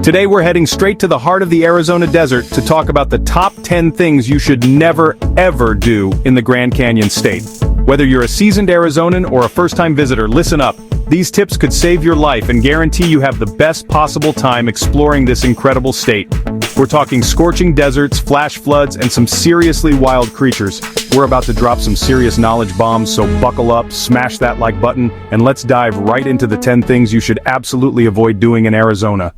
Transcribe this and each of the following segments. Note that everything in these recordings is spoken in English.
Today we're heading straight to the heart of the Arizona desert to talk about the top 10 things you should never, ever do in the Grand Canyon state. Whether you're a seasoned Arizonan or a first-time visitor, listen up. These tips could save your life and guarantee you have the best possible time exploring this incredible state. We're talking scorching deserts, flash floods, and some seriously wild creatures. We're about to drop some serious knowledge bombs, so buckle up, smash that like button, and let's dive right into the 10 things you should absolutely avoid doing in Arizona.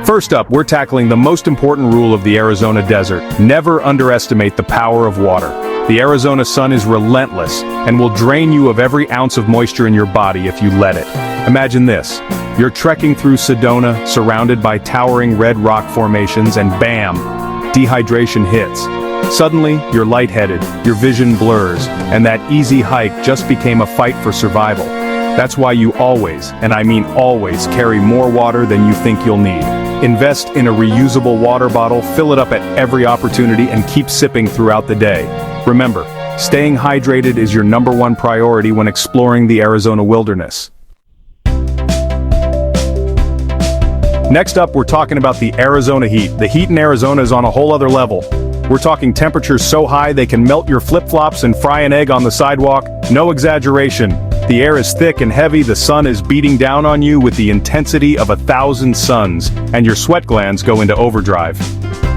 First up, we're tackling the most important rule of the Arizona desert. Never underestimate the power of water. The Arizona sun is relentless and will drain you of every ounce of moisture in your body if you let it. Imagine this. You're trekking through Sedona, surrounded by towering red rock formations, and bam! Dehydration hits. Suddenly, you're lightheaded, your vision blurs, and that easy hike just became a fight for survival. That's why you always, and I mean always, carry more water than you think you'll need. Invest in a reusable water bottle, fill it up at every opportunity, and keep sipping throughout the day. Remember, staying hydrated is your #1 priority when exploring the Arizona wilderness. Next up, we're talking about the Arizona heat. The heat in Arizona is on a whole other level. We're talking temperatures so high they can melt your flip-flops and fry an egg on the sidewalk. No exaggeration. The air is thick and heavy, the sun is beating down on you with the intensity of 1,000 suns, and your sweat glands go into overdrive.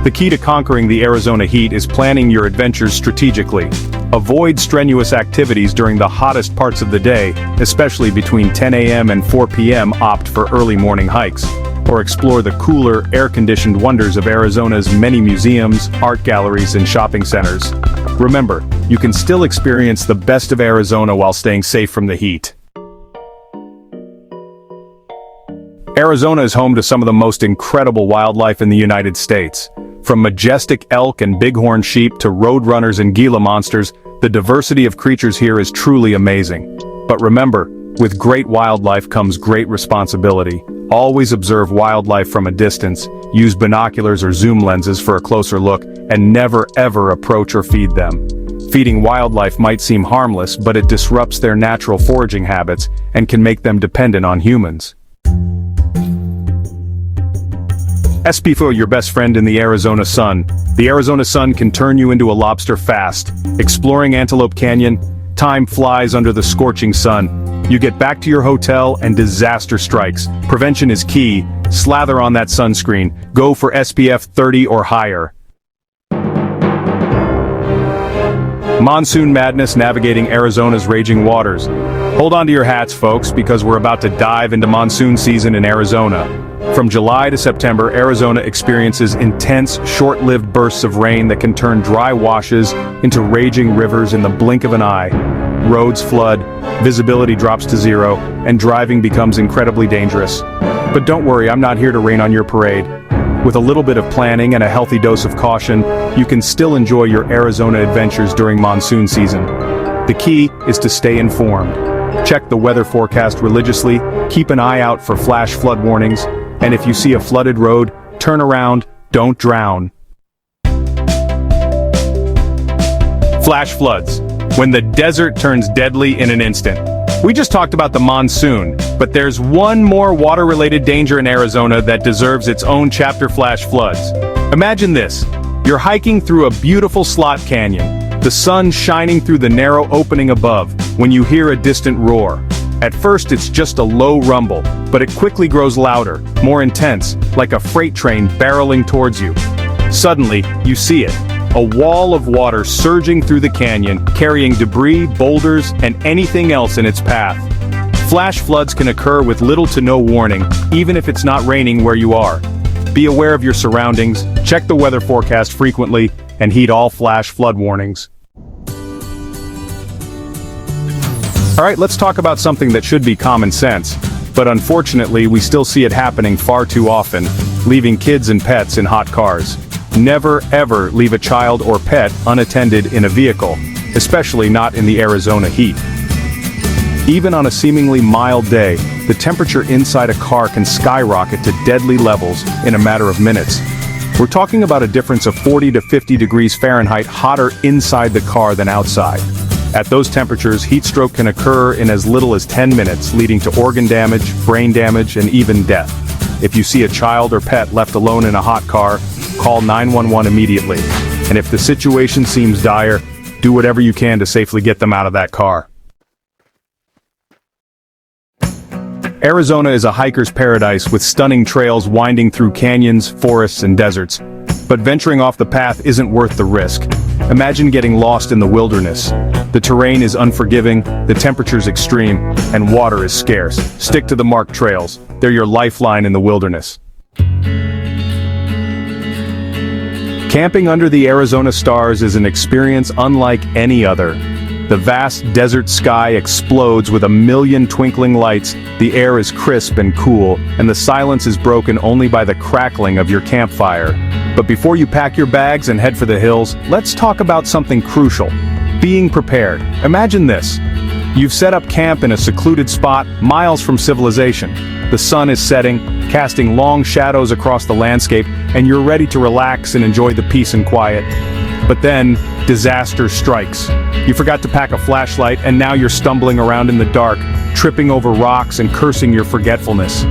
The key to conquering the Arizona heat is planning your adventures strategically. Avoid strenuous activities during the hottest parts of the day, especially between 10 a.m. and 4 p.m. Opt for early morning hikes, or explore the cooler, air-conditioned wonders of Arizona's many museums, art galleries, and shopping centers. Remember, you can still experience the best of Arizona while staying safe from the heat. Arizona is home to some of the most incredible wildlife in the United States. From majestic elk and bighorn sheep to roadrunners and Gila monsters, the diversity of creatures here is truly amazing. But remember, with great wildlife comes great responsibility. Always observe wildlife from a distance, use binoculars or zoom lenses for a closer look, and never ever approach or feed them. Feeding wildlife might seem harmless, but it disrupts their natural foraging habits and can make them dependent on humans. SPFO, your best friend in the Arizona sun. The Arizona sun can turn you into a lobster fast. Exploring Antelope Canyon, time flies under the scorching sun. You get back to your hotel and disaster strikes. Prevention is key. Slather on that sunscreen. Go for SPF 30 or higher. Monsoon madness navigating Arizona's raging waters. Hold on to your hats, folks, because we're about to dive into monsoon season in Arizona. From July to September, Arizona experiences intense, short-lived bursts of rain that can turn dry washes into raging rivers in the blink of an eye. Roads flood, visibility drops to zero, and driving becomes incredibly dangerous. But don't worry, I'm not here to rain on your parade. With a little bit of planning and a healthy dose of caution, you can still enjoy your Arizona adventures during monsoon season. The key is to stay informed. Check the weather forecast religiously, keep an eye out for flash flood warnings, and if you see a flooded road, turn around, don't drown. Flash floods. When the desert turns deadly in an instant. We just talked about the monsoon, but there's one more water-related danger in Arizona that deserves its own chapter: flash floods. Imagine this. You're hiking through a beautiful slot canyon, the sun shining through the narrow opening above, when you hear a distant roar. At first it's just a low rumble, but it quickly grows louder, more intense, like a freight train barreling towards you. Suddenly, you see it. A wall of water surging through the canyon, carrying debris, boulders, and anything else in its path. Flash floods can occur with little to no warning, even if it's not raining where you are. Be aware of your surroundings, check the weather forecast frequently, and heed all flash flood warnings. Alright, let's talk about something that should be common sense, but unfortunately we still see it happening far too often, leaving kids and pets in hot cars. Never ever leave a child or pet unattended in a vehicle, especially not in the Arizona heat. Even on a seemingly mild day, the temperature inside a car can skyrocket to deadly levels in a matter of minutes. We're talking about a difference of 40 to 50 degrees Fahrenheit hotter inside the car than outside. At those temperatures, heat stroke can occur in as little as 10 minutes, leading to organ damage, brain damage, and even death. If you see a child or pet left alone in a hot car, call 911 immediately. And if the situation seems dire, do whatever you can to safely get them out of that car. Arizona is a hiker's paradise with stunning trails winding through canyons, forests, and deserts. But venturing off the path isn't worth the risk. Imagine getting lost in the wilderness. The terrain is unforgiving, the temperature's extreme, and water is scarce. Stick to the marked trails. They're your lifeline in the wilderness. Camping under the Arizona stars is an experience unlike any other. The vast desert sky explodes with a million twinkling lights, the air is crisp and cool, and the silence is broken only by the crackling of your campfire. But before you pack your bags and head for the hills, let's talk about something crucial: being prepared. Imagine this. You've set up camp in a secluded spot, miles from civilization. The sun is setting, casting long shadows across the landscape, and you're ready to relax and enjoy the peace and quiet. But then, disaster strikes. You forgot to pack a flashlight, and now you're stumbling around in the dark, tripping over rocks and cursing your forgetfulness.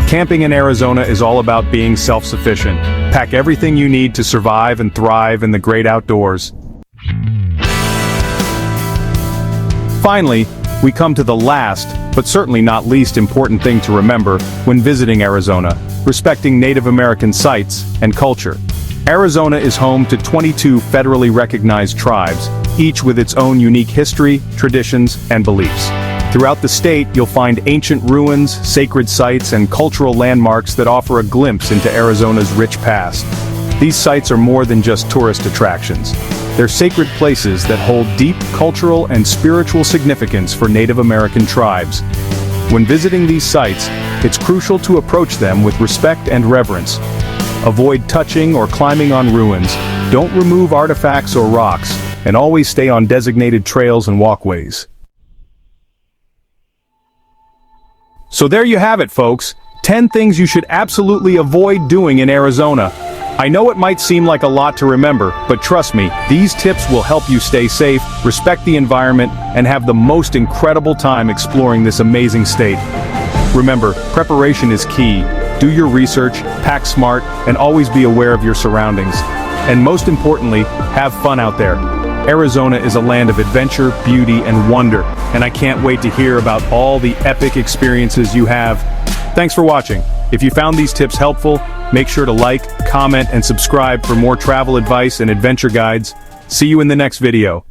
Camping in Arizona is all about being self-sufficient. Pack everything you need to survive and thrive in the great outdoors. Finally, we come to the last, but certainly not least important thing to remember when visiting Arizona: respecting Native American sites and culture. Arizona is home to 22 federally recognized tribes, each with its own unique history, traditions, and beliefs. Throughout the state, you'll find ancient ruins, sacred sites, and cultural landmarks that offer a glimpse into Arizona's rich past. These sites are more than just tourist attractions. They're sacred places that hold deep cultural and spiritual significance for Native American tribes. When visiting these sites, it's crucial to approach them with respect and reverence. Avoid touching or climbing on ruins, don't remove artifacts or rocks, and always stay on designated trails and walkways. So there you have it, folks. 10 things you should absolutely avoid doing in Arizona. I know it might seem like a lot to remember, but trust me, these tips will help you stay safe, respect the environment, and have the most incredible time exploring this amazing state. Remember, preparation is key. Do your research, pack smart, and always be aware of your surroundings. And most importantly, have fun out there. Arizona is a land of adventure, beauty, and wonder, and I can't wait to hear about all the epic experiences you have. Thanks for watching. If you found these tips helpful, make sure to like, comment, and subscribe for more travel advice and adventure guides. See you in the next video.